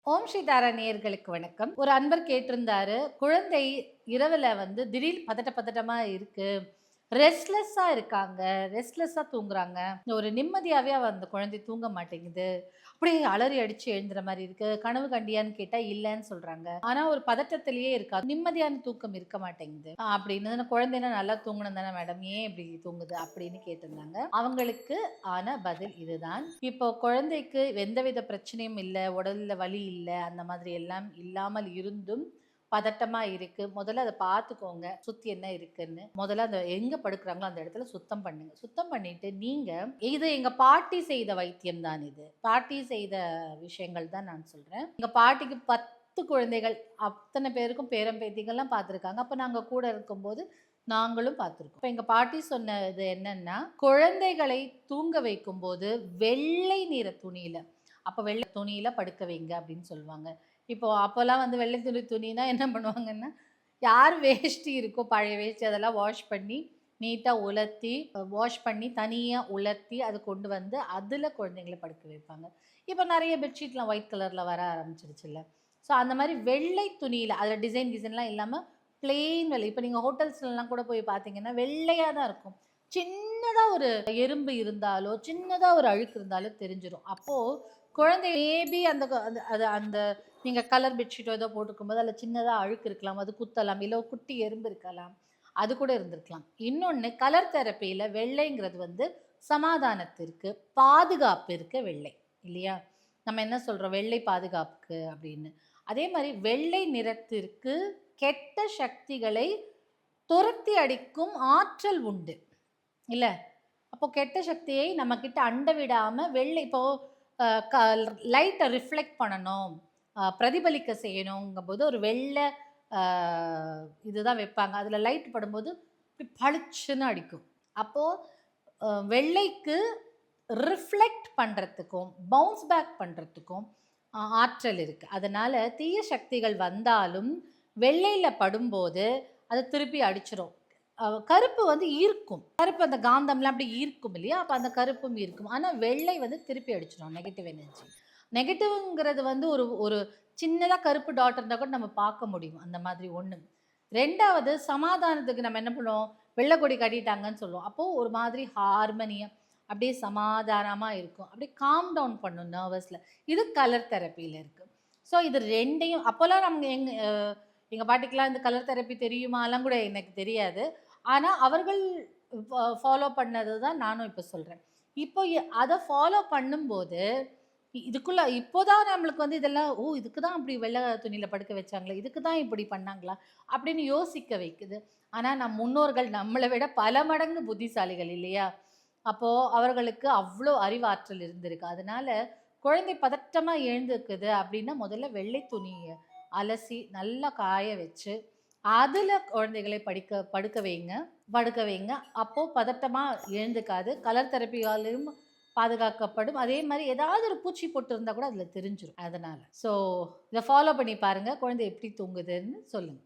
ஓம் ஸ்ரீ தாரா நேயர்களுக்கு வணக்கம். ஒரு அன்பர் கேட்டிருந்தாரு, குழந்தை இரவுல திடீர் பதட்டமா இருக்கு. ரெஸ்ட்லெஸ்ஸா இருக்காங்க. ரெஸ்ட்லெஸ்ஸா தூங்குறாங்க. ஒரு நிம்மதியாவே அந்த குழந்தை தூங்க மாட்டேங்குது. அப்படியே அலறி அடிச்சு எழுந்துற மாரி இருக்கு. கனவு கண்டியான்னு கேட்டா இல்லன்னு சொல்றாங்க. ஆனா ஒரு பதட்டத்திலேயே இருக்கா. நிம்மதியான தூக்கம் இருக்க மாட்டேங்குது. அப்படின்னு குழந்தைன்னா நல்லா தூங்கணும் தானே மேடம். ஏன் இப்படி தூங்குது அப்படின்னு கேட்டிருந்தாங்க. அவங்களுக்கு ஆன பதில் இதுதான். இப்போ குழந்தைக்கு எந்தவித பிரச்சனையும் இல்ல, உடல்ல வலி இல்ல, அந்த மாதிரி எல்லாம் இல்லாமல் இருந்தும் பதட்டமா இருக்கு. முதல்ல அத பார்த்துக்கோங்க. சுத்தி என்ன இருக்குன்னு. முதல்ல அந்த எங்க படுக்குறாங்களோ அந்த இடத்துல சுத்தம் பண்ணுங்க. சுத்தம் பண்ணிட்டு நீங்க இது எங்க பாட்டி செய்த வைத்தியம் தான் இது. பாட்டி செய்த விஷயங்கள் தான் நான் சொல்றேன். எங்க பாட்டிக்கு 10 குழந்தைகள். அத்தனை பேருக்கும் பேரன் பேத்திகள்லாம் பார்த்துருக்காங்க. அப்ப நாங்க கூட இருக்கும்போது நாங்களும் பார்த்துருக்கோம். இப்ப எங்க பாட்டி சொன்னது என்னன்னா, குழந்தைகளை தூங்க வைக்கும்போது வெள்ளை நிற துணியில, அப்ப வெள்ளை துணியில படுக்க வைங்க அப்படின்னு சொல்லுவாங்க. இப்போ அப்போலாம் வெள்ளை துணினா என்ன பண்ணுவாங்கன்னா, யார் வேஷ்டி இருக்கோ பழைய வேஷ்டி அதெல்லாம் வாஷ் பண்ணி நீட்டா உலர்த்தி, வாஷ் பண்ணி தனியா உலர்த்தி அத கொண்டு அதில குழந்தைங்கள படுக்க வைப்பாங்க. இப்போ நெறைய பெட்ஷீட்லாம் ஒயிட் கலர்ல வர ஆரம்பிச்சிருச்சுல்ல. ஸோ அந்த மாரி வெள்ளை துணியில அதில டிசைன்லாம் இல்லாம பிளெயின் வெள்ளை. இப்போ நீங்க ஹோட்டல்ஸ்லலாம் கூட போய் பார்த்தீங்கன்னா, வெள்ளையா தான் இருக்கும். சின்னதா ஒரு எறும்பு இருந்தாலோ, சின்னதா ஒரு அழுக்கு இருந்தாலோ தெரிஞ்சிரும். அப்போ குழந்தை மேபி அந்த க அந்த அது அந்த நீங்க கலர் பெட்ஷீட்டோ ஏதோ போட்டுருக்கும்போது அதில சின்னதா அழுக்கு இருக்கலாம். அது குத்தலாம். இல்ல குட்டி எறும்பு இருக்கலாம். அது கூட இருந்திருக்கலாம். இன்னொன்னு கலர் தெரப்பியில வெள்ளைங்கிறது சமாதானத்திற்கு, பாதுகாப்பிற்கு வெள்ளை. இல்லையா? நம்ம என்ன சொல்றோம்? வெள்ளை பாதுகாப்புக்கு அப்படின்னு. அதே மாரி வெள்ளை நிறத்திற்கு கெட்ட சக்திகளை துரத்தி அடிக்கும் ஆற்றல் உண்டு. இல்ல? அப்போ கெட்ட சக்தியை நம்மகிட்ட அண்ட விடாம வெள்ளை இப்போ அ க லைட்ட ரிஃப்ளெக்ட் பண்ணணும். பிரதிபலிக்க செய்யணுங்கும்போது ஒரு வெள்ள அ இதுதான் வைப்பாங்க. அதில லைட் படும்போது இப்டி பளிச்சுன்னு அடிக்கும். அப்போ வெள்ளைக்கு ரிஃப்ளெக்ட் பண்றதுக்கும், பவுன்ஸ் பேக் பண்றதுக்கும் ஆற்றல் இருக்கு. அதனால தீய சக்திகள் வந்தாலும் வெள்ளையில படும்போது அத திருப்பி அடிச்சிரும். கருப்பு ஈர்க்கும். கருப்பு அந்த காந்தம்லாம் அப்படி ஈர்க்கும் இல்லையா? அப்ப அந்த கருப்பும் ஈர்க்கும். ஆனா வெள்ளை திருப்பி அடிச்சிரும் நெகட்டிவ் எனர்ஜி. நெகட்டிவ்ங்கிறது ஒரு ஒரு சின்னதா கருப்பு டாட் இருந்தா கூட நம்ம பார்க்க முடியும். அந்த மாதிரி ஒண்ணு. 2வது சமாதானத்துக்கு நம்ம என்ன பண்ணுவோம்? வெள்ள கொடி கட்டிட்டாங்கன்னு சொல்லுவோம். அப்போ ஒரு மாதிரி ஹார்மனியா அப்படியே சமாதானமா இருக்கும். அப்படியே காம் டவுன் பண்ணும் நர்வஸ்ல. இது கலர் தெரப்பில இருக்கு. ஸோ இது 2யும் அப்போலாம் நமக்கு எங்க பாட்டிக்கெல்லாம் இந்த கலர் தெரப்பி தெரியுமாலாம் கூட எனக்கு தெரியாது. ஆனா அவர்கள் ஃபாலோ பண்ணது தான் நானும் இப்ப சொல்றேன். இப்போ அத ஃபாலோ பண்ணும்போது, இதுக்குள்ள இப்போதான் நம்மளுக்கு இதெல்லாம், ஓ! இதுக்கு தான் அப்படி வெள்ள துணியில படுக்க வச்சாங்களா? இதுக்கு தான் இப்படி பண்ணாங்களா? அப்படின்னு யோசிக்க வைக்குது. ஆனா நம் முன்னோர்கள் நம்மள விட பல மடங்கு புத்திசாலிகள் இல்லையா? அப்போ அவர்களுக்கு அவ்ளோ அறிவாற்றல் இருந்திருக்கு. அதனால குழந்தை பதட்டமா எழுந்திருக்குது அப்படின்னா, முதல்ல வெள்ளை துணிய அலசி நல்லா காய வச்சு, அதுல குழந்தைகளை படுக்க வைங்க. படுக்க வைங்க. அப்போ பதட்டமா எழுந்துக்காது. கலர் தெரப்பியாலயும் பாதுகாக்கப்படும். அதே மாரி ஏதாவது ஒரு பூச்சி பொட்டு இருந்தா கூட அதுல தெரிஞ்சிரும். அதனால. ஸோ இத ஃபாலோ பண்ணி பாருங்க. குழந்தை எப்படி தூங்குதுன்னு சொல்லுங்க.